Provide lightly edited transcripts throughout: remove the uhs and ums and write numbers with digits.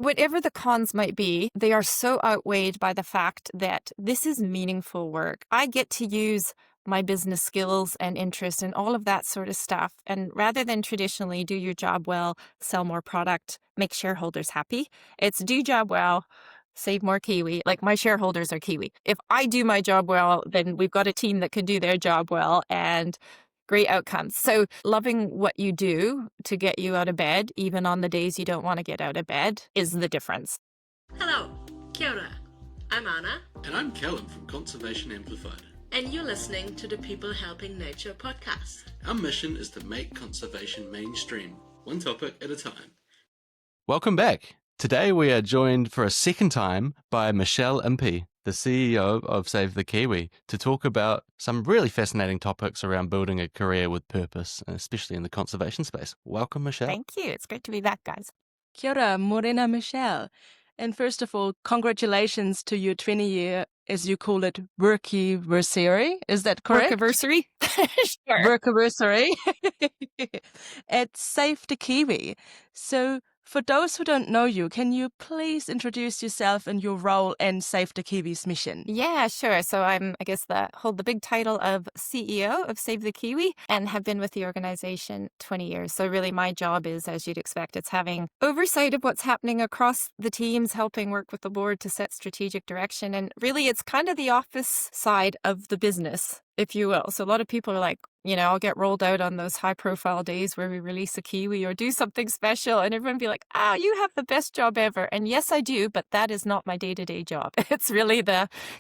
whatever the cons might be, they are so outweighed by the fact that this is meaningful work. I get to use my business skills and interests and all of that sort of stuff. And rather than traditionally do your job well, sell more product, make shareholders happy, it's do job well, save more Kiwi. Like my shareholders are Kiwi. If I do my job well, then we've got a team that can do their job well and great outcomes. So loving what you do to get you out of bed, even on the days you don't want to get out of bed, is the difference. Hello, kia ora. I'm Anna. And I'm Callum from Conservation Amplified. And you're listening to the People Helping Nature podcast. Our mission is to make conservation mainstream, one topic at a time. Welcome back. Today we are joined for a second time by Michelle Impey, the CEO of Save the Kiwi, to talk about some really fascinating topics around building a career with purpose, especially in the conservation space. Welcome, Michelle. Thank you. It's great to be back, guys. Kia ora, morena Michelle. And first of all, congratulations to your 20-year, as you call it, workiversary. Is that correct? Workiversary? Sure. Workiversary at Save the Kiwi. So for those who don't know you, can you please introduce yourself and your role in Save the Kiwi's mission? Yeah, sure. So hold the big title of CEO of Save the Kiwi and have been with the organization 20 years. So really my job is, as you'd expect, it's having oversight of what's happening across the teams, helping work with the board to set strategic direction. And really it's kind of the office side of the business, if you will. So a lot of people are like, I'll get rolled out on those high profile days where we release a Kiwi or do something special and everyone be like, you have the best job ever. And yes, I do, but that is not my day-to-day job. It's really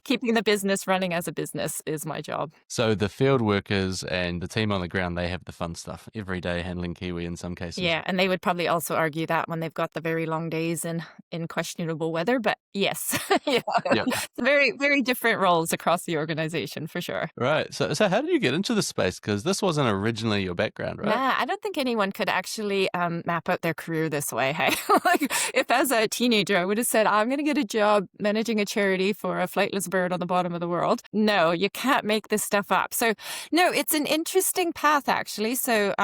keeping the business running as a business is my job. So the field workers and the team on the ground, they have the fun stuff every day handling Kiwi in some cases. Yeah, and they would probably also argue that when they've got the very long days and in questionable weather, but yes. Yeah. It's very, very different roles across the organization for sure. Right. So how did you get into the space? Because this wasn't originally your background, right? Yeah, I don't think anyone could actually map out their career this way. Hey, like if as a teenager I would have said, I'm going to get a job managing a charity for a flightless bird on the bottom of the world. No, you can't make this stuff up. So no, it's an interesting path actually. So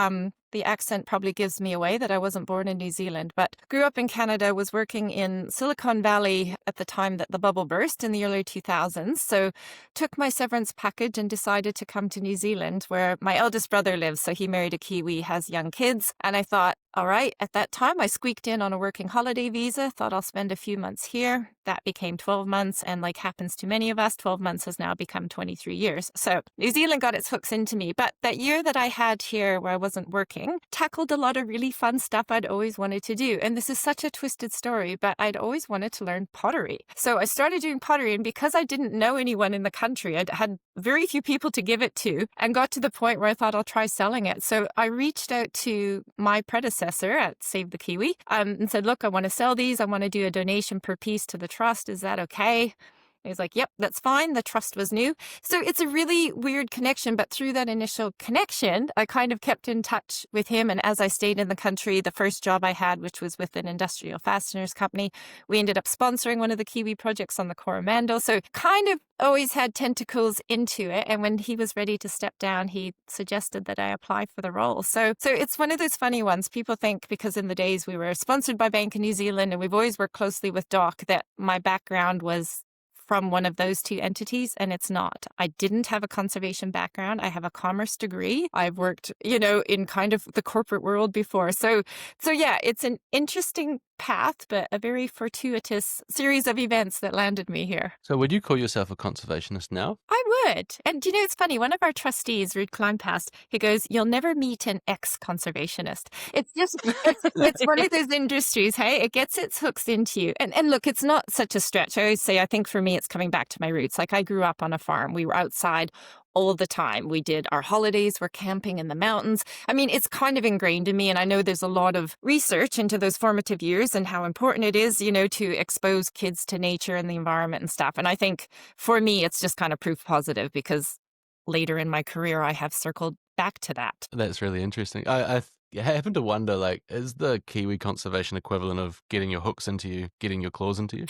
the accent probably gives me away that I wasn't born in New Zealand, but grew up in Canada, was working in Silicon Valley at the time that the bubble burst in the early 2000s. So took my severance package and decided to come to New Zealand where my eldest brother lives. So he married a Kiwi, has young kids. And I thought, all right, at that time, I squeaked in on a working holiday visa, thought I'll spend a few months here. That became 12 months. And like happens to many of us, 12 months has now become 23 years. So New Zealand got its hooks into me. But that year that I had here where I wasn't working, tackled a lot of really fun stuff I'd always wanted to do. And this is such a twisted story, but I'd always wanted to learn pottery. So I started doing pottery. And because I didn't know anyone in the country, I'd had very few people to give it to and got to the point where I thought I'll try selling it. So I reached out to my predecessor at Save the Kiwi and said, look, I want to sell these. I want to do a donation per piece to the trust. Is that okay? He was like, yep, that's fine. The trust was new. So it's a really weird connection. But through that initial connection, I kind of kept in touch with him. And as I stayed in the country, the first job I had, which was with an industrial fasteners company, we ended up sponsoring one of the Kiwi projects on the Coromandel. So kind of always had tentacles into it. And when he was ready to step down, he suggested that I apply for the role. So it's one of those funny ones. People think because in the days we were sponsored by Bank of New Zealand and we've always worked closely with Doc that my background was from one of those two entities, and it's not. I didn't have a conservation background. I have a commerce degree. I've worked, in kind of the corporate world before. So yeah, it's an interesting path, but a very fortuitous series of events that landed me here. So would you call yourself a conservationist now? I would. And it's funny, one of our trustees, Ruud Kleinpast, he goes, you'll never meet an ex-conservationist. It's just, it's one of those industries, hey, it gets its hooks into you. And look, it's not such a stretch. I always say, I think for me, it's coming back to my roots. Like I grew up on a farm. We were outside all the time. We did our holidays, we're camping in the mountains. I mean, it's kind of ingrained in me. And I know there's a lot of research into those formative years and how important it is, to expose kids to nature and the environment and stuff. And I think for me, it's just kind of proof positive because later in my career, I have circled back to that. That's really interesting. I happen to wonder, is the Kiwi conservation equivalent of getting your hooks into you, getting your claws into you?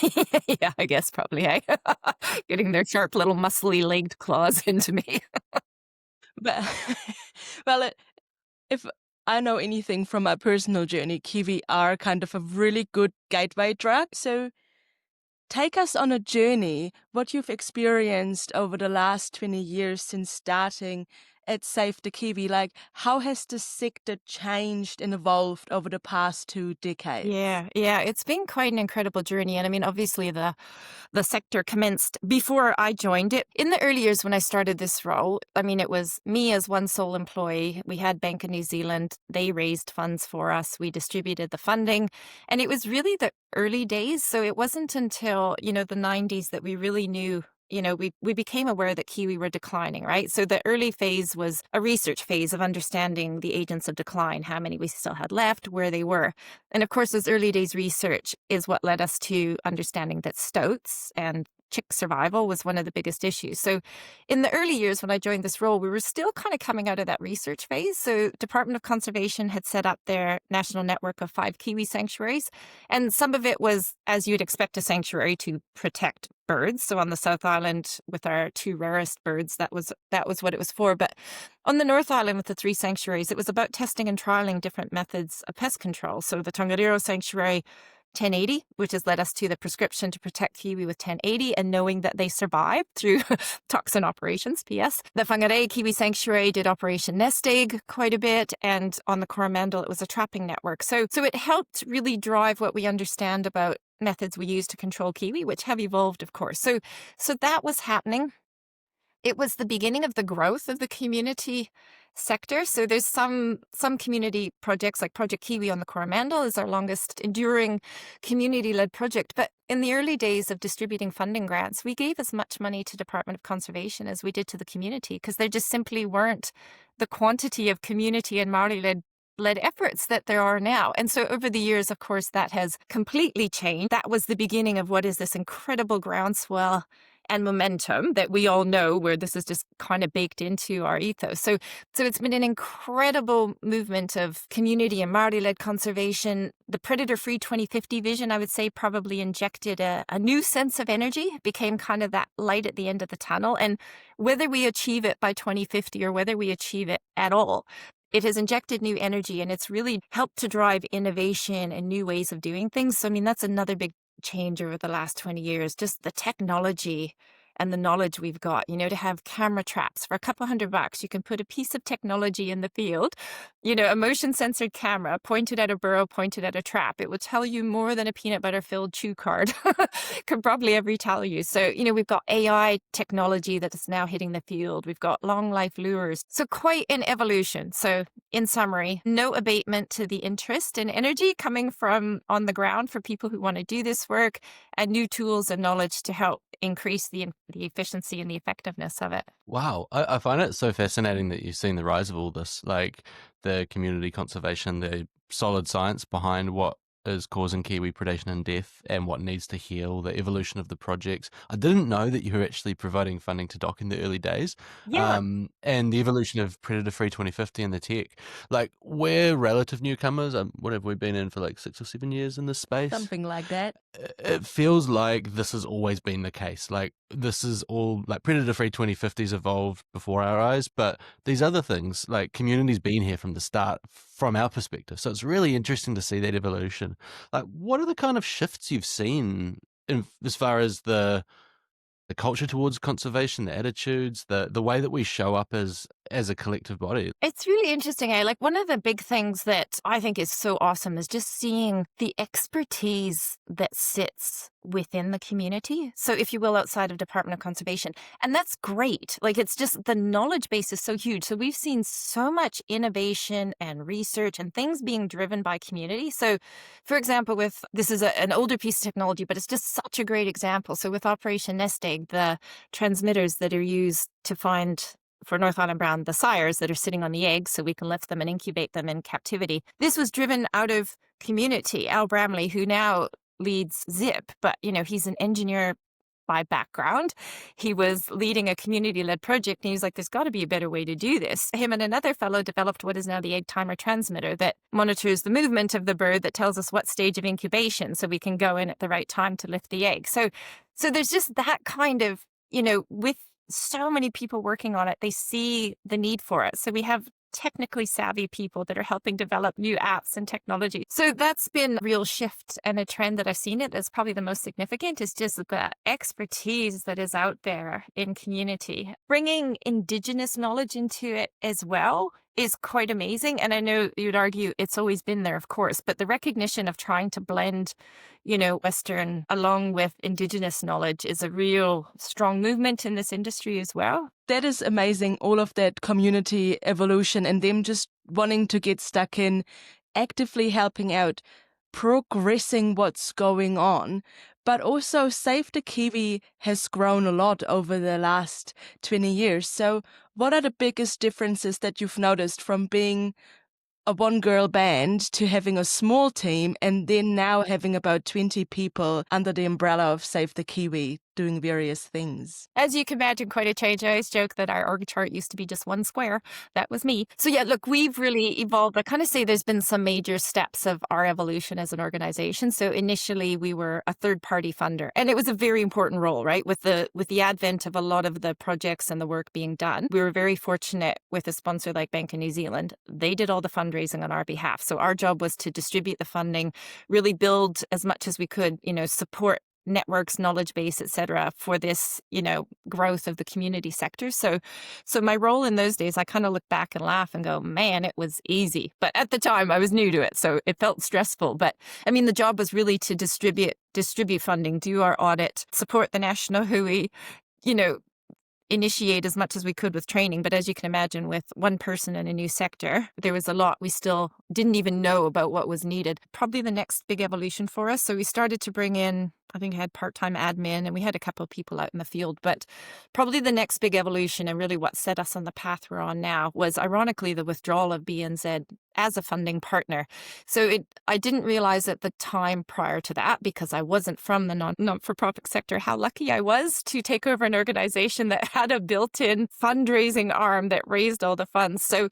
Yeah, I guess probably, hey? Getting their sharp little muscly legged claws into me. But, well, if I know anything from my personal journey, kiwi are kind of a really good gateway drug. So take us on a journey, what you've experienced over the last 20 years since starting at Save the Kiwi. Like, how has the sector changed and evolved over the past 2 decades? Yeah, it's been quite an incredible journey. And I mean, obviously the sector commenced before I joined it. In the early years when I started this role, I mean, it was me as one sole employee. We had Bank of New Zealand. They raised funds for us. We distributed the funding. And it was really the early days. So it wasn't until, the 90s that we really knew, we became aware that kiwi were declining, right? So the early phase was a research phase of understanding the agents of decline, how many we still had left, where they were. And of course, those early days research is what led us to understanding that stoats and chick survival was one of the biggest issues. So in the early years when I joined this role, we were still kind of coming out of that research phase. So Department of Conservation had set up their national network of 5 kiwi sanctuaries. And some of it was, as you'd expect a sanctuary to protect birds. So on the South Island with our 2 rarest birds, that was what it was for. But on the North Island with the 3 sanctuaries, it was about testing and trialing different methods of pest control. So the Tongariro Sanctuary, 1080, which has led us to the prescription to protect kiwi with 1080 and knowing that they survived through toxin operations, PS. The Whangarei Kiwi Sanctuary did Operation Nest Egg quite a bit, and on the Coromandel, it was a trapping network. So it helped really drive what we understand about methods we use to control kiwi, which have evolved, of course. So that was happening. It was the beginning of the growth of the community sector. So there's some community projects like Project Kiwi on the Coromandel is our longest enduring community-led project. But in the early days of distributing funding grants, we gave as much money to Department of Conservation as we did to the community because there just simply weren't the quantity of community and Māori-led efforts that there are now. And so over the years, of course, that has completely changed. That was the beginning of what is this incredible groundswell and momentum that we all know, where this is just kind of baked into our ethos. So it's been an incredible movement of community and Māori-led conservation. The predator-free 2050 vision, I would say, probably injected a new sense of energy, became kind of that light at the end of the tunnel. And whether we achieve it by 2050 or whether we achieve it at all, it has injected new energy, and it's really helped to drive innovation and new ways of doing things. So, I mean, that's another big change over the last 20 years, just the technology and the knowledge we've got, to have camera traps for a couple $100. You can put a piece of technology in the field, a motion censored camera pointed at a burrow, pointed at a trap. It will tell you more than a peanut butter filled chew card could probably ever tell you. So, we've got AI technology that is now hitting the field. We've got long life lures. So quite an evolution. So in summary, no abatement to the interest and energy coming from on the ground for people who want to do this work, and new tools and knowledge to help increase the efficiency and the effectiveness of it. Wow. I find it so fascinating that you've seen the rise of all this, like the community conservation, the solid science behind what is causing kiwi predation and death and what needs to heal, the evolution of the projects. I didn't know that you were actually providing funding to DOC in the early days. Yeah. And the evolution of predator-free 2050 and the tech. Like, we're relative newcomers. What have we been in for, like 6 or 7 years in this space? Something like that. It feels like this has always been the case. Like, this is all, like, predator-free 2050's evolved before our eyes, but these other things, like, community's been here from the start from our perspective. So it's really interesting to see that evolution. Like, what are the kind of shifts you've seen as far as the culture towards conservation, the attitudes, the way that we show up as a collective body? It's really interesting. Like, one of the big things that I think is so awesome is just seeing the expertise that sits within the community. So if you will, outside of Department of Conservation. And that's great. Like, it's just the knowledge base is so huge. So we've seen so much innovation and research and things being driven by community. So for example, this is an older piece of technology, but it's just such a great example. So with Operation Nest Egg, the transmitters that are used to find, for North Island brown, the sires that are sitting on the eggs so we can lift them and incubate them in captivity. This was driven out of community. Al Bramley, who now leads ZIP, but he's an engineer by background. He was leading a community-led project, and he was like, there's got to be a better way to do this. Him and another fellow developed what is now the egg timer transmitter that monitors the movement of the bird, that tells us what stage of incubation so we can go in at the right time to lift the egg. So there's just that kind of, with so many people working on it, they see the need for it. So we have technically savvy people that are helping develop new apps and technology. So that's been a real shift, and a trend that I've seen it as probably the most significant is just the expertise that is out there in community. Bringing Indigenous knowledge into it as well is quite amazing. And I know you'd argue it's always been there, of course, but the recognition of trying to blend, Western along with Indigenous knowledge is a real strong movement in this industry as well. That is amazing, all of that community evolution and them just wanting to get stuck in, actively helping out, progressing what's going on. But also Save the Kiwi has grown a lot over the last 20 years. So what are the biggest differences that you've noticed from being a one-girl band to having a small team and then now having about 20 people under the umbrella of Save the Kiwi doing various things? As you can imagine, quite a change. I always joke that our org chart used to be just one square. That was me. So yeah, look, we've really evolved. I kind of say there's been some major steps of our evolution as an organization. So initially we were a third-party funder, and it was a very important role, right? With the advent of a lot of the projects and the work being done, we were very fortunate with a sponsor like Bank of New Zealand. They did all the fundraising on our behalf. So our job was to distribute the funding, really build as much as we could, support networks, knowledge base, et cetera, for this, growth of the community sector. So my role in those days, I kind of look back and laugh and go, man, it was easy. But at the time I was new to it, so it felt stressful. But I mean, the job was really to distribute funding, do our audit, support the national hui, initiate as much as we could with training. But as you can imagine, with one person in a new sector, there was a lot we still didn't even know about what was needed. Probably the next big evolution for us. So we started to bring in, I think I had part-time admin and we had a couple of people out in the field, but probably the next big evolution and really what set us on the path we're on now was ironically the withdrawal of BNZ as a funding partner. So I didn't realize at the time prior to that, because I wasn't from the non-for-profit sector, how lucky I was to take over an organization that had a built-in fundraising arm that raised all the funds. So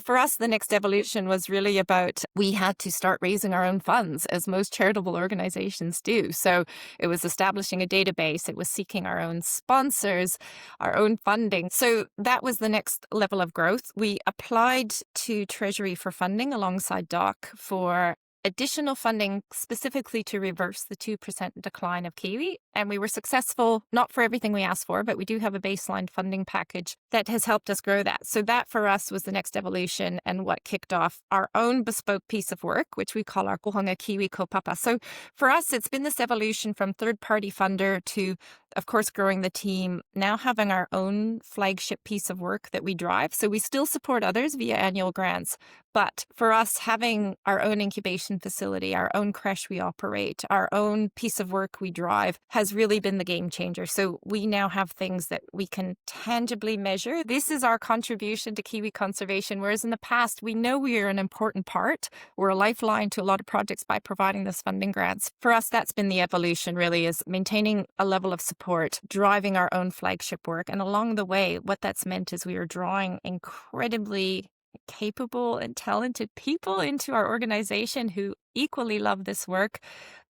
for us, the next evolution was really about we had to start raising our own funds, as most charitable organizations do. So it was establishing a database. It was seeking our own sponsors, our own funding. So that was the next level of growth. We applied to Treasury for funding alongside DOC for additional funding specifically to reverse the 2% decline of Kiwi. And we were successful, not for everything we asked for, but we do have a baseline funding package that has helped us grow that. So that for us was the next evolution and what kicked off our own bespoke piece of work, which we call our Kohanga Kiwi Kaupapa. So for us, it's been this evolution from third-party funder to, of course, growing the team, now having our own flagship piece of work that we drive. So we still support others via annual grants. But for us, having our own incubation facility, our own crèche we operate, our own piece of work we drive has really been the game changer. So we now have things that we can tangibly measure. This is our contribution to Kiwi conservation, whereas in the past, we know we are an important part. We're a lifeline to a lot of projects by providing this funding grants. For us, that's been the evolution really, is maintaining a level of support, driving our own flagship work. And along the way, what that's meant is we are drawing incredibly capable and talented people into our organization who equally love this work.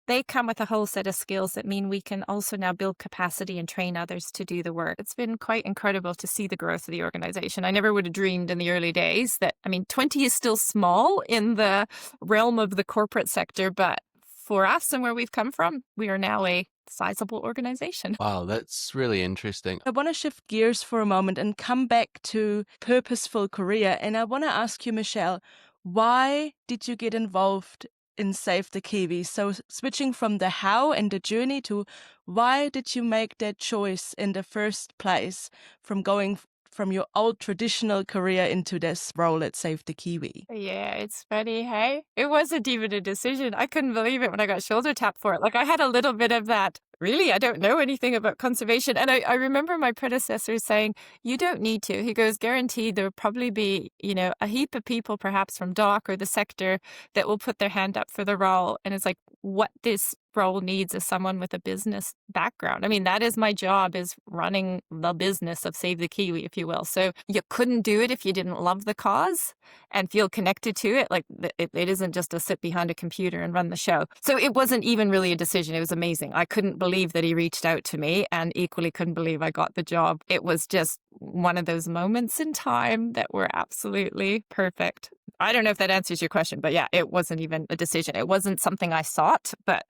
They come with a whole set of skills that mean we can also now build capacity and train others to do the work. It's been quite incredible to see the growth of the organization. I never would have dreamed in the early days that, 20 is still small in the realm of the corporate sector, but for us and where we've come from, we are now a sizable organization. Wow, that's really interesting. I want to shift gears for a moment and come back to purposeful career. And I want to ask you, Michelle, why did you get involved in Save the Kiwi? So switching from the how and the journey to why did you make that choice in the first place from going from your old traditional career into this role at Save the Kiwi? Yeah, it's funny, hey? It wasn't even a decision. I couldn't believe it when I got shoulder tapped for it. Like I had a little bit of that, really, I don't know anything about conservation. And I remember my predecessor saying, you don't need to. He goes, guaranteed there'll probably be, a heap of people perhaps from DOC or the sector that will put their hand up for the role. And it's like, what this role needs is someone with a business background. That is my job, is running the business of Save the Kiwi, if you will. So you couldn't do it if you didn't love the cause and feel connected to it. Like it isn't just to sit behind a computer and run the show. So it wasn't even really a decision. It was amazing. I couldn't believe that he reached out to me and equally couldn't believe I got the job. It was just one of those moments in time that were absolutely perfect. I don't know if that answers your question, but yeah, it wasn't even a decision. It wasn't something I sought, but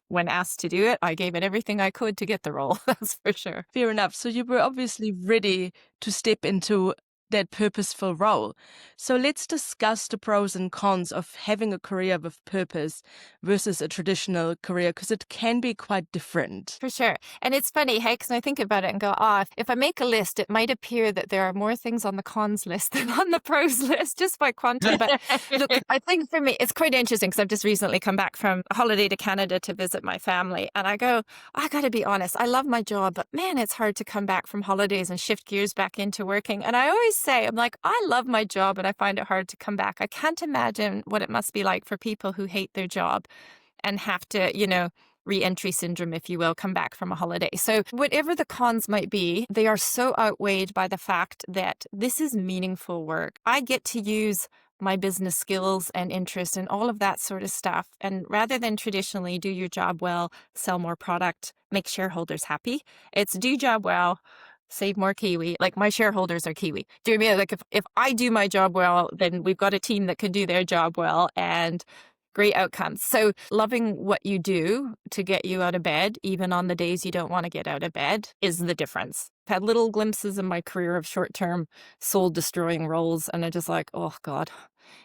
when asked to do it, I gave it everything I could to get the role. That's for sure. Fair enough. So you were obviously ready to step into that purposeful role. So let's discuss the pros and cons of having a career with purpose versus a traditional career, because it can be quite different. For sure. And it's funny, hey, because I think about it and go, if I make a list, it might appear that there are more things on the cons list than on the pros list, just by quantum. But look, I think for me, it's quite interesting because I've just recently come back from a holiday to Canada to visit my family. And I go, I got to be honest, I love my job, but man, it's hard to come back from holidays and shift gears back into working. And I always say, I'm like, I love my job and I find it hard to come back. I can't imagine what it must be like for people who hate their job and have to, re-entry syndrome, if you will, come back from a holiday. So whatever the cons might be, they are so outweighed by the fact that this is meaningful work. I get to use my business skills and interest and all of that sort of stuff. And rather than traditionally do your job well, sell more product, make shareholders happy, it's do job well, save more Kiwi. Like my shareholders are Kiwi. Do you know what I mean? Like if I do my job well, then we've got a team that can do their job well and great outcomes. So loving what you do to get you out of bed, even on the days you don't want to get out of bed, is the difference. I've had little glimpses in my career of short-term soul-destroying roles, and I'm just like, oh God,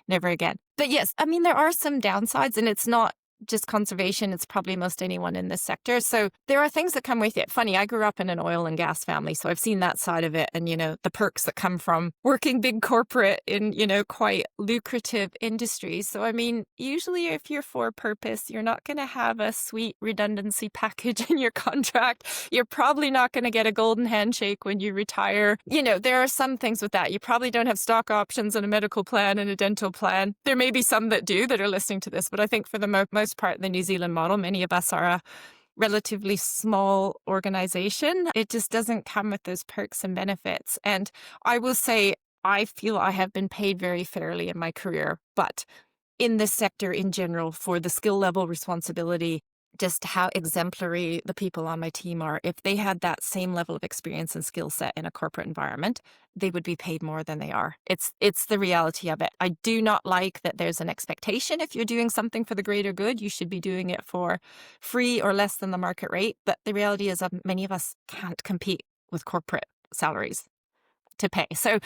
never again. But yes, I mean, there are some downsides, and it's not just conservation, it's probably most anyone in this sector. So there are things that come with it. Funny, I grew up in an oil and gas family, so I've seen that side of it and, the perks that come from working big corporate in, quite lucrative industries. So, I mean, usually if you're for purpose, you're not going to have a sweet redundancy package in your contract. You're probably not going to get a golden handshake when you retire. There are some things with that. You probably don't have stock options and a medical plan and a dental plan. There may be some that do that are listening to this, but I think for the most part, the New Zealand model, many of us are a relatively small organization. It just doesn't come with those perks and benefits. And I will say, I feel I have been paid very fairly in my career, but in this sector in general, for the skill level, responsibility, just how exemplary the people on my team are. If they had that same level of experience and skill set in a corporate environment, they would be paid more than they are. It's the reality of it. I do not like that there's an expectation. If you're doing something for the greater good, you should be doing it for free or less than the market rate. But the reality is many of us can't compete with corporate salaries to pay. So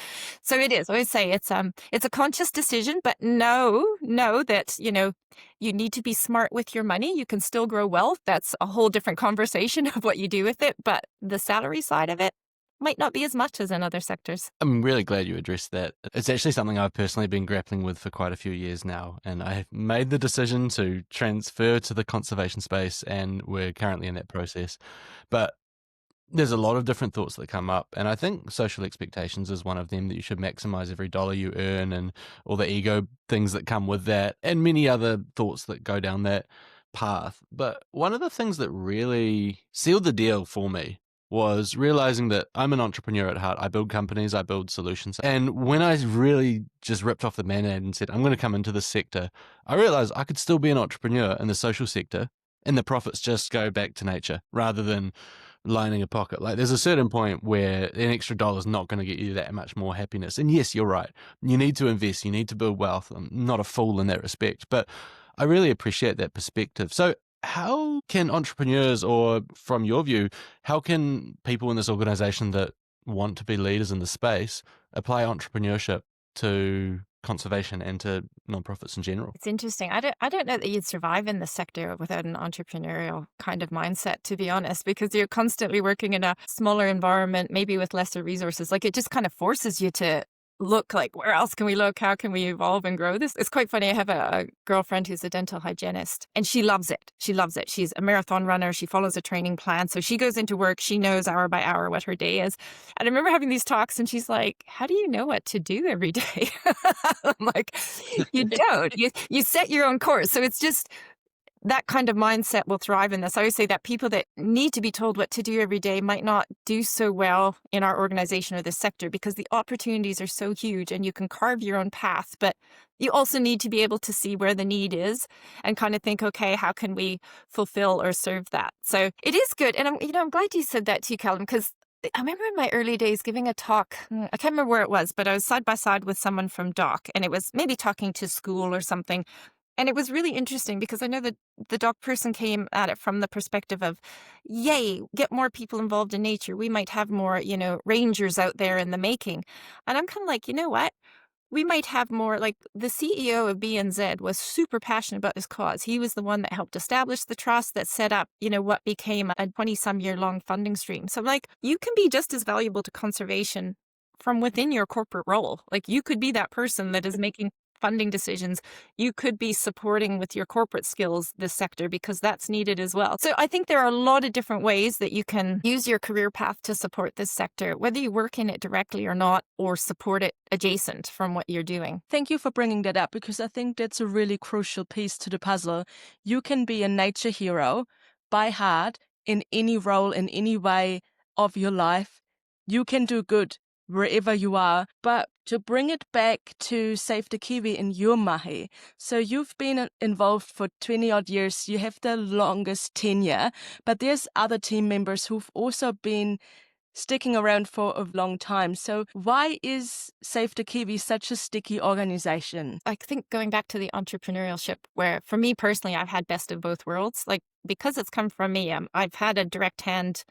it is. I always say it's a conscious decision, but know that, you need to be smart with your money. You can still grow wealth. That's a whole different conversation of what you do with it. But the salary side of it might not be as much as in other sectors. I'm really glad you addressed that. It's actually something I've personally been grappling with for quite a few years now. And I made the decision to transfer to the conservation space, and we're currently in that process. But there's a lot of different thoughts that come up, and I think social expectations is one of them, that you should maximize every dollar you earn and all the ego things that come with that, and many other thoughts that go down that path. But one of the things that really sealed the deal for me was realizing that I'm an entrepreneur at heart. I build companies, I build solutions. And when I really just ripped off the Band-Aid and said, I'm going to come into this sector, I realized I could still be an entrepreneur in the social sector, and the profits just go back to nature rather than lining a pocket. Like, there's a certain point where an extra dollar is not going to get you that much more happiness. And yes, you're right. You need to invest. You need to build wealth. I'm not a fool in that respect, but I really appreciate that perspective. So how can entrepreneurs, or from your view, how can people in this organization that want to be leaders in the space apply entrepreneurship to conservation and to nonprofits in general? It's interesting. I don't know that you'd survive in the sector without an entrepreneurial kind of mindset, to be honest, because you're constantly working in a smaller environment, maybe with lesser resources. Like, it just kind of forces you to look like, where else can we look? How can we evolve and grow this? It's quite funny. I have a girlfriend who's a dental hygienist, and she loves it. She loves it. She's a marathon runner. She follows a training plan. So she goes into work. She knows hour by hour what her day is. And I remember having these talks, and she's like, how do you know what to do every day? I'm like, you don't. You set your own course. So it's just, that kind of mindset will thrive in this. I always say that people that need to be told what to do every day might not do so well in our organization or this sector, because the opportunities are so huge and you can carve your own path. But you also need to be able to see where the need is and kind of think, okay, how can we fulfill or serve that? So it is good. And I'm glad you said that too, Callum, because I remember in my early days giving a talk. I can't remember where it was, but I was side by side with someone from Doc, and it was maybe talking to school or something. And it was really interesting because I know that the Doc person came at it from the perspective of, yay, get more people involved in nature. We might have more, rangers out there in the making. And I'm kind of like, you know what? We might have more, like the CEO of BNZ was super passionate about this cause. He was the one that helped establish the trust that set up, what became a 20-some year long funding stream. So like, you can be just as valuable to conservation from within your corporate role. Like you could be that person that is making funding decisions. You could be supporting with your corporate skills this sector because that's needed as well. So I think there are a lot of different ways that you can use your career path to support this sector, whether you work in it directly or not, or support it adjacent from what you're doing. Thank you for bringing that up because I think that's a really crucial piece to the puzzle. You can be a nature hero by heart in any role, in any way of your life. You can do good wherever you are. But to bring it back to Save the Kiwi in your mahi, so you've been involved for 20 odd years, you have the longest tenure, but there's other team members who've also been sticking around for a long time. So why is Save the Kiwi such a sticky organization? I think going back to the entrepreneurship, where for me personally, I've had best of both worlds. Like because it's come from me, I've had a direct hand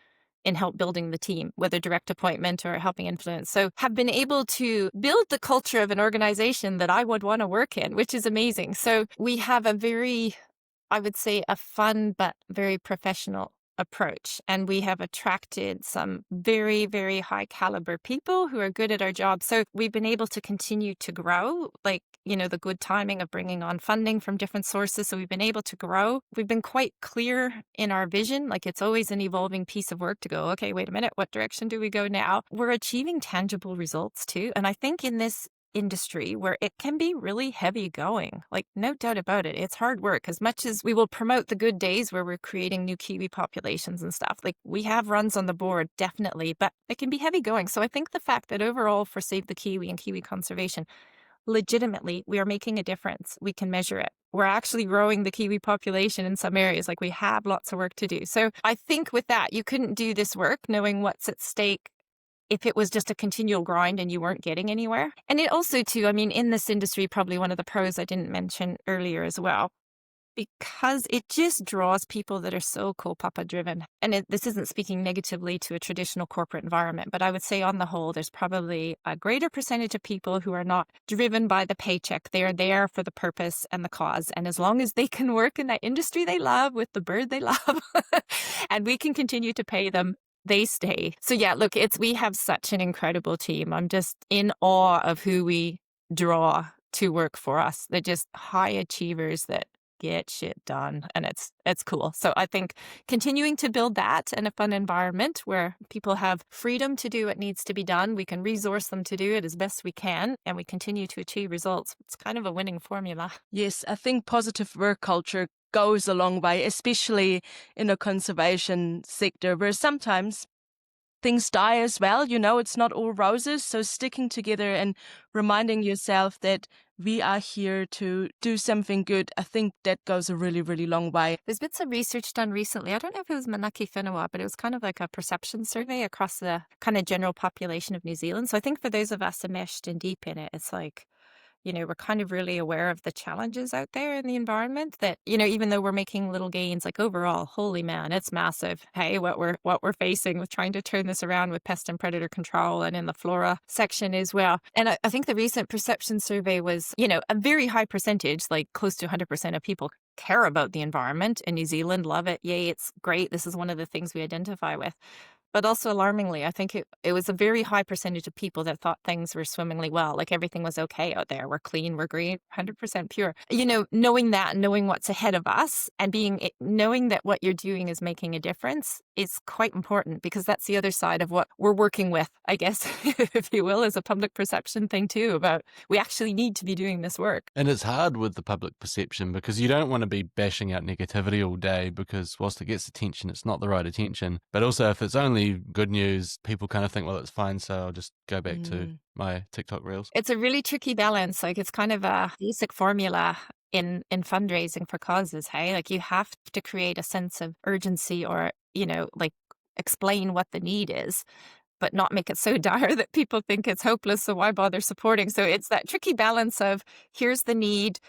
in help building the team, whether direct appointment or helping influence. So have been able to build the culture of an organization that I would want to work in, which is amazing. So we have a very, I would say, a fun but very professional approach. And we have attracted some very, very high caliber people who are good at our job. So we've been able to continue to grow, like, the good timing of bringing on funding from different sources. So we've been able to grow. We've been quite clear in our vision. Like it's always an evolving piece of work to go, okay, wait a minute, what direction do we go now? We're achieving tangible results too. And I think in this industry where it can be really heavy going, like no doubt about it, it's hard work. As much as we will promote the good days where we're creating new kiwi populations and stuff, like we have runs on the board, definitely, but it can be heavy going. So I think the fact that overall for Save the Kiwi and kiwi conservation, legitimately, we are making a difference. We can measure it. We're actually growing the kiwi population in some areas. Like we have lots of work to do. So I think with that, you couldn't do this work knowing what's at stake if it was just a continual grind and you weren't getting anywhere. And it also too, in this industry, probably one of the pros I didn't mention earlier as well, because it just draws people that are so kaupapa driven. And this isn't speaking negatively to a traditional corporate environment, but I would say on the whole, there's probably a greater percentage of people who are not driven by the paycheck. They are there for the purpose and the cause. And as long as they can work in that industry they love with the bird they love, and we can continue to pay them, they stay. So yeah, look, we have such an incredible team. I'm just in awe of who we draw to work for us. They're just high achievers that get shit done, and it's cool. So I think continuing to build that in a fun environment where people have freedom to do what needs to be done, we can resource them to do it as best we can, and we continue to achieve results. It's kind of a winning formula. Yes, I think positive work culture goes a long way, especially in a conservation sector where sometimes things die as well. It's not all roses. So sticking together and reminding yourself that we are here to do something good, I think that goes a really, really long way. There's been some research done recently. I don't know if it was Manaki Whenua, but it was kind of like a perception survey across the kind of general population of New Zealand. So I think for those of us enmeshed and deep in it, it's like, we're kind of really aware of the challenges out there in the environment that, even though we're making little gains, like overall, holy man, it's massive. Hey, what we're facing with trying to turn this around with pest and predator control and in the flora section as well. And I think the recent perception survey was, a very high percentage, like close to 100% of people care about the environment in New Zealand, love it. Yay, it's great. This is one of the things we identify with. But also alarmingly, I think it was a very high percentage of people that thought things were swimmingly well, like everything was okay out there. We're clean, we're green, 100% pure. Knowing that, knowing what's ahead of us and knowing that what you're doing is making a difference is quite important, because that's the other side of what we're working with, I guess, if you will, is a public perception thing too, about we actually need to be doing this work. And it's hard with the public perception because you don't want to be bashing out negativity all day, because whilst it gets attention, it's not the right attention. But also if it's only good news, people kind of think, well, it's fine, so I'll just go back to my TikTok reels. It's a really tricky balance. Like it's kind of a basic formula in fundraising for causes, hey? Like you have to create a sense of urgency or, like explain what the need is. but not make it so dire that people think it's hopeless, so why bother supporting? So it's that tricky balance of here's the need,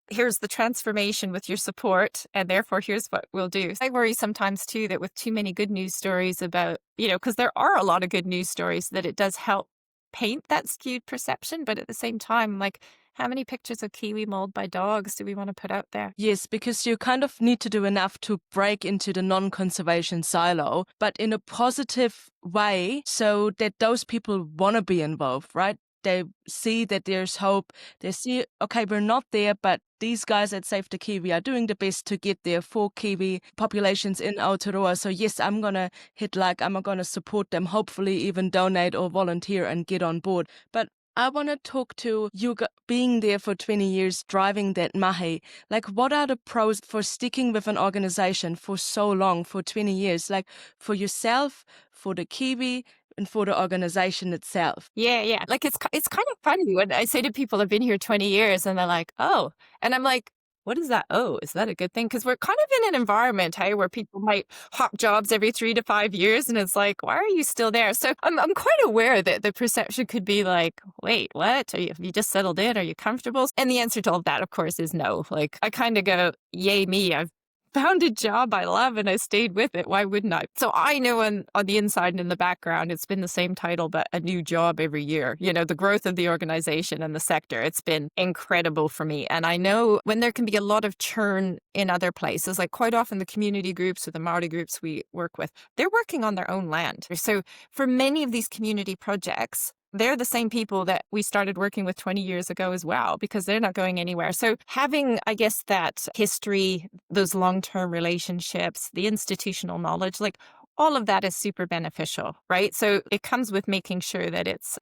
here's the transformation with your support, and therefore here's what we'll do. I worry sometimes too that with too many good news stories about, because there are a lot of good news stories, that it does help paint that skewed perception. But at the same time, like, how many pictures of kiwi mauled by dogs do we want to put out there? Yes, because you kind of need to do enough to break into the non-conservation silo, but in a positive way so that those people want to be involved, right? They see that there's hope. They see, okay, we're not there, but these guys at Save the Kiwi are doing the best to get there for Kiwi populations in Aotearoa. So yes, I'm going to hit like, I'm going to support them, hopefully even donate or volunteer and get on board. But I want to talk to you being there for 20 years, driving that mahi. Like, what are the pros for sticking with an organization for so long, for 20 years? Like, for yourself, for the Kiwi, and for the organization itself. Yeah. Like, it's kind of funny when I say to people, I've been here 20 years, and they're like, oh. And I'm like, what is that? Oh, is that a good thing? Because we're kind of in an environment, hey, where people might hop jobs every 3 to 5 years. And it's like, why are you still there? So I'm quite aware that the perception could be like, wait, what? Have you just settled in? Are you comfortable? And the answer to all of that, of course, is no. Like, I kind of go, yay me, I've found a job I love and I stayed with it. Why wouldn't I? So I know on the inside and in the background, it's been the same title, but a new job every year. The growth of the organization and the sector, it's been incredible for me. And I know when there can be a lot of churn in other places, like quite often the community groups or the Māori groups we work with, they're working on their own land. So for many of these community projects, they're the same people that we started working with 20 years ago as well, because they're not going anywhere. So having, I guess, that history, those long-term relationships, the institutional knowledge, like all of that is super beneficial, right? So it comes with making sure that it's,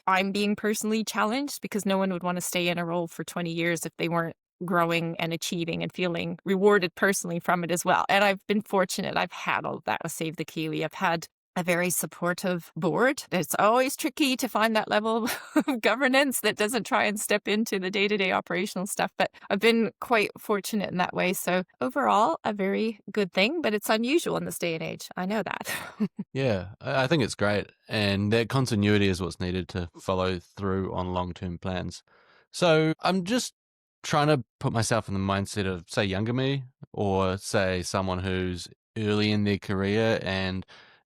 I'm being personally challenged, because no one would want to stay in a role for 20 years if they weren't growing and achieving and feeling rewarded personally from it as well. And I've been fortunate. I've had all of that with Save the Kiwi. I've had a very supportive board. It's always tricky to find that level of governance that doesn't try and step into the day-to-day operational stuff, but I've been quite fortunate in that way. So overall, a very good thing, but it's unusual in this day and age. I know that. Yeah, I think it's great. And that continuity is what's needed to follow through on long-term plans. So I'm just trying to put myself in the mindset of, say, younger me, or say someone who's early in their career and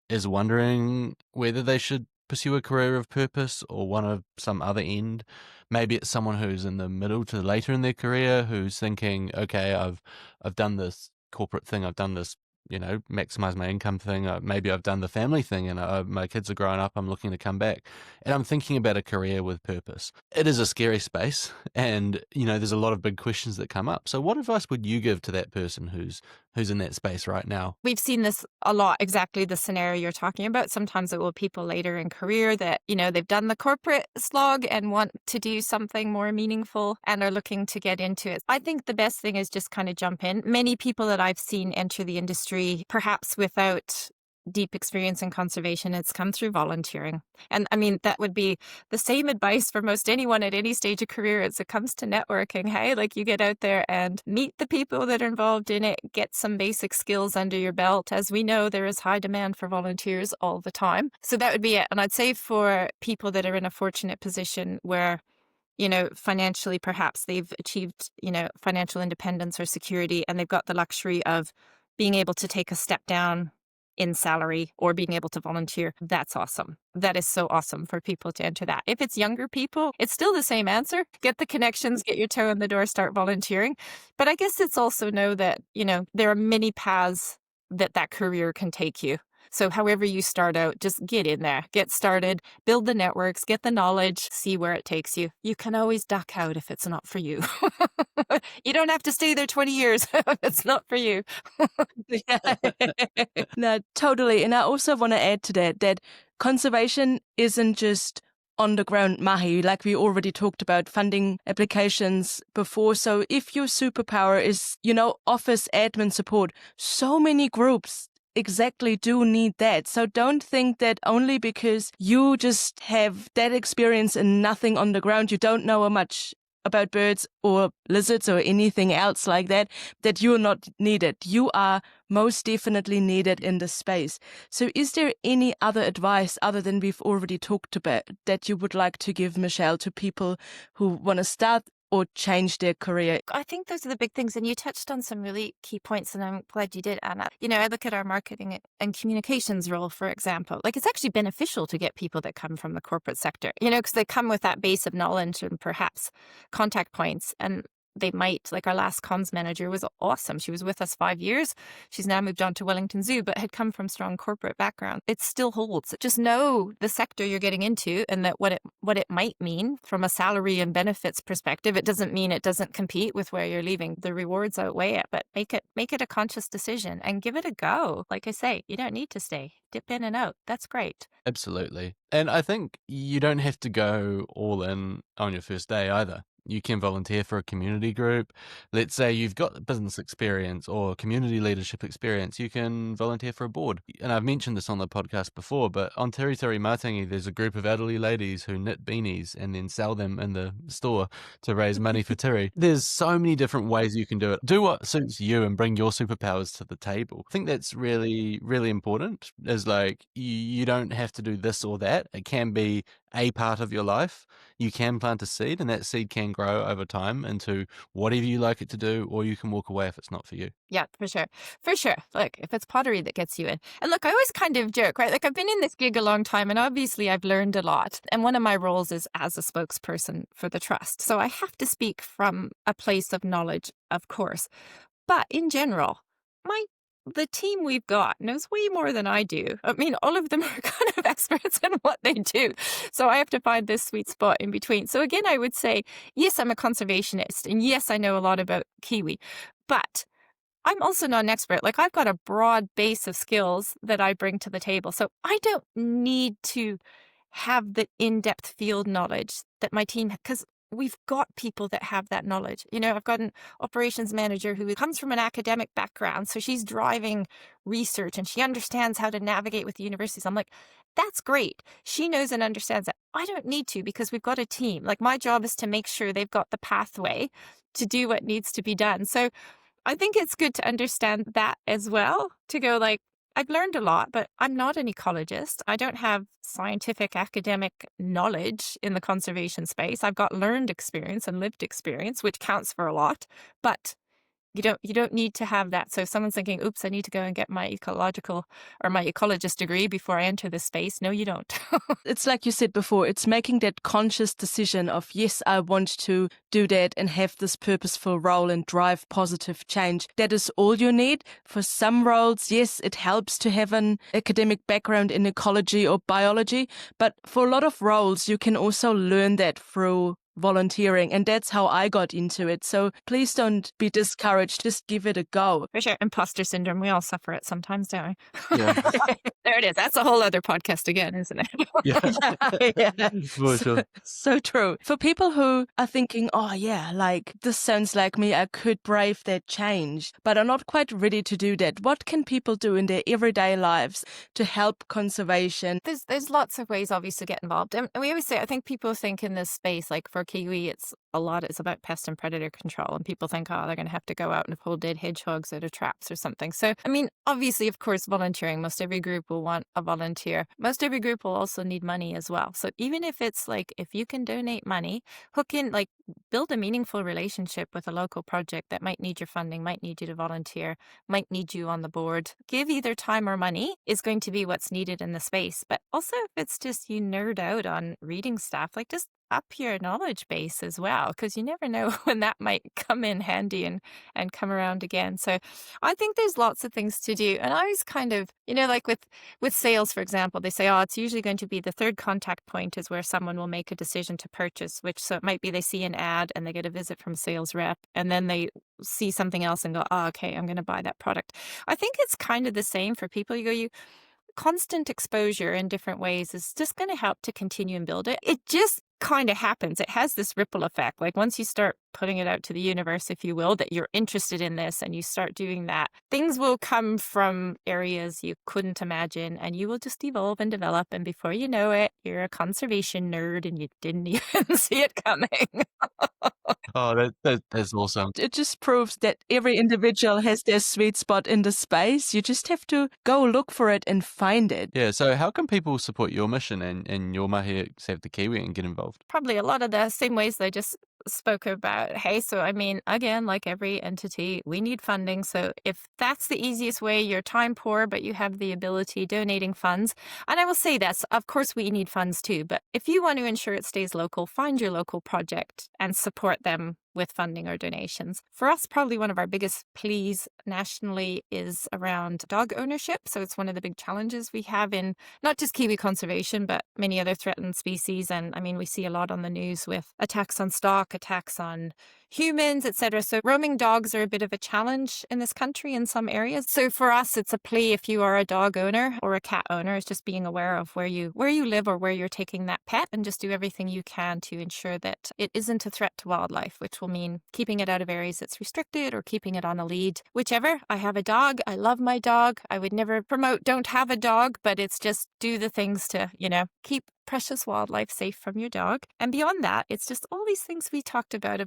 is wondering whether they should pursue a career of purpose or one of some other end. Maybe it's someone who's in the middle to later in their career who's thinking, okay, I've done this corporate thing, I've done this, maximize my income thing. Maybe I've done the family thing and my kids are growing up, I'm looking to come back. And I'm thinking about a career with purpose. It is a scary space and, there's a lot of big questions that come up. So what advice would you give to that person who's in that space right now? We've seen this a lot, exactly the scenario you're talking about. Sometimes it will be people later in career that, they've done the corporate slog and want to do something more meaningful and are looking to get into it. I think the best thing is just kind of jump in. Many people that I've seen enter the industry, perhaps without deep experience in conservation, it's come through volunteering. And I mean, that would be the same advice for most anyone at any stage of career as it comes to networking. Hey, like, you get out there and meet the people that are involved in it, get some basic skills under your belt. As we know, there is high demand for volunteers all the time. So that would be it. And I'd say for people that are in a fortunate position where, financially, perhaps they've achieved, financial independence or security, and they've got the luxury of being able to take a step down in salary or being able to volunteer, that's awesome. That is so awesome for people to enter that. If it's younger people, it's still the same answer. Get the connections, get your toe in the door, start volunteering. But I guess it's also know that, there are many paths that career can take you. So however you start out, just get in there, get started, build the networks, get the knowledge, see where it takes you. You can always duck out if it's not for you. You don't have to stay there 20 years if it's not for you. No, totally. And I also want to add to that conservation isn't just on the ground mahi, like we already talked about funding applications before. So if your superpower is, office admin support, so many groups exactly do need that. So don't think that only because you just have that experience and nothing on the ground, you don't know much about birds or lizards or anything else like that, that you're not needed. You are most definitely needed in this space. So is there any other advice other than we've already talked about that you would like to give, Michelle, to people who want to start or change their career? I think those are the big things. And you touched on some really key points, and I'm glad you did, Anna. I look at our marketing and communications role, for example. Like, it's actually beneficial to get people that come from the corporate sector, because they come with that base of knowledge and perhaps contact points. And they might, like our last comms manager was awesome. She was with us 5 years. She's now moved on to Wellington Zoo, but had come from strong corporate background. It still holds. Just know the sector you're getting into and that what it might mean from a salary and benefits perspective. It doesn't mean it doesn't compete with where you're leaving. The rewards outweigh it, but make it a conscious decision and give it a go. Like I say, you don't need to stay. Dip in and out. That's great. Absolutely. And I think you don't have to go all in on your first day either. You can volunteer for a community group. Let's say you've got business experience or community leadership experience. You can volunteer for a board. And I've mentioned this on the podcast before, but on Tiri Tiri Matangi, there's a group of elderly ladies who knit beanies and then sell them in the store to raise money for Tiri. There's so many different ways you can do it. Do what suits you and bring your superpowers to the table. I think that's really, really important, is like you don't have to do this or that. It can be a part of your life. You can plant a seed, and that seed can grow over time into whatever you like it to do, or you can walk away if it's not for you. Yeah, for sure. For sure. Look, if it's pottery that gets you in. And look, I always kind of joke, right? Like, I've been in this gig a long time, and obviously I've learned a lot. And one of my roles is as a spokesperson for the trust. So I have to speak from a place of knowledge, of course. But in general, the team we've got knows way more than I do. I mean, all of them are kind of experts in what they do. So I have to find this sweet spot in between. So again, I would say, yes, I'm a conservationist. And yes, I know a lot about kiwi. But I'm also not an expert. Like, I've got a broad base of skills that I bring to the table. So I don't need to have the in-depth field knowledge that my team, because we've got people that have that knowledge. I've got an operations manager who comes from an academic background. So she's driving research and she understands how to navigate with the universities. I'm like, that's great. She knows and understands that. I don't need to, because we've got a team. Like, my job is to make sure they've got the pathway to do what needs to be done. So I think it's good to understand that as well, to go like, I've learned a lot, but I'm not an ecologist. I don't have scientific academic knowledge in the conservation space. I've got learned experience and lived experience, which counts for a lot, but you don't need to have that. So if someone's thinking, oops, I need to go and get my ecological or my ecologist degree before I enter this space. No, you don't. It's like you said before, it's making that conscious decision of, yes, I want to do that and have this purposeful role and drive positive change. That is all you need. For some roles, yes, it helps to have an academic background in ecology or biology, but for a lot of roles, you can also learn that through volunteering, and that's how I got into it. So please don't be discouraged, just give it a go. For sure. Imposter syndrome, we all suffer it sometimes, don't we? Yeah. There it is. That's a whole other podcast again, isn't it? Yeah. For sure. So true. For people who are thinking, oh yeah, like this sounds like me, I could brave that change, but are not quite ready to do that, what can people do in their everyday lives to help conservation? There's lots of ways, obviously, to get involved. And we always say, I think people think in this space, like for kiwi, it's about pest and predator control. And people think, oh, they're going to have to go out and pull dead hedgehogs out of traps or something. So, I mean, obviously, of course, volunteering, most every group will want a volunteer. Most every group will also need money as well. So even if it's like, if you can donate money, hook in, like, build a meaningful relationship with a local project that might need your funding, might need you to volunteer, might need you on the board. Give either time or money is going to be what's needed in the space. But also, if it's just you nerd out on reading stuff, like, just up your knowledge base as well, because you never know when that might come in handy and come around again. So I think there's lots of things to do. And I was kind of, like with sales, for example, they say, oh, it's usually going to be the third contact point is where someone will make a decision to purchase, so it might be they see an ad and they get a visit from a sales rep, and then they see something else and go, oh, okay, I'm going to buy that product. I think it's kind of the same for people. Constant exposure in different ways is just going to help to continue and build it. It just kind of happens. It has this ripple effect. Like, once you start putting it out to the universe, if you will, that you're interested in this and you start doing that, things will come from areas you couldn't imagine, and you will just evolve and develop. And before you know it, you're a conservation nerd and you didn't even see it coming. Oh, that's awesome. It just proves that every individual has their sweet spot in the space. You just have to go look for it and find it. Yeah, so how can people support your mission and your mahi at Save the Kiwi and get involved? Probably a lot of the same ways that I just spoke about. Hey, so I mean, again, like every entity, we need funding. So if that's the easiest way, you're time poor, but you have the ability donating funds. And I will say this, of course, we need funds too. But if you want to ensure it stays local, find your local project and support them with funding or donations. For us, probably one of our biggest pleas nationally is around dog ownership. So it's one of the big challenges we have in not just Kiwi conservation, but many other threatened species. And I mean, we see a lot on the news with attacks on stock, attacks on humans, etc. So roaming dogs are a bit of a challenge in this country in some areas. So for us, it's a plea if you are a dog owner or a cat owner, is just being aware of where you live or where you're taking that pet, and just do everything you can to ensure that it isn't a threat to wildlife, which will mean keeping it out of areas that's restricted or keeping it on a lead. Whichever. I have a dog. I love my dog. I would never promote don't have a dog, but it's just do the things to, keep precious wildlife safe from your dog. And beyond that, it's just all these things we talked about,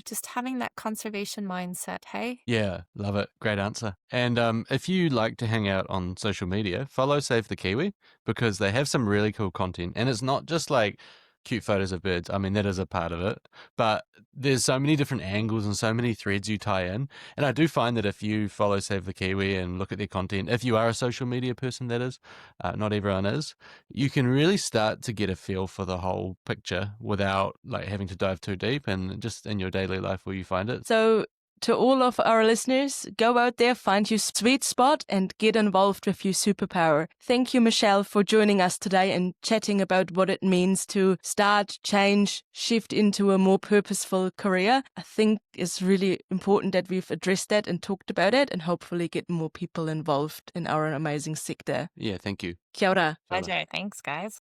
just having that conservation mindset, hey? Yeah, love it. Great answer. And if you like to hang out on social media, follow Save the Kiwi because they have some really cool content. And it's not just like cute photos of birds. I mean, that is a part of it. But there's so many different angles and so many threads you tie in. And I do find that if you follow Save the Kiwi and look at their content, if you are a social media person, that is, not everyone is, you can really start to get a feel for the whole picture without like having to dive too deep, and just in your daily life where you find it. So to all of our listeners, go out there, find your sweet spot and get involved with your superpower. Thank you, Michelle, for joining us today and chatting about what it means to start, change, shift into a more purposeful career. I think it's really important that we've addressed that and talked about it, and hopefully get more people involved in our amazing sector. Yeah, thank you. Kia ora. Pleasure. Thanks, guys.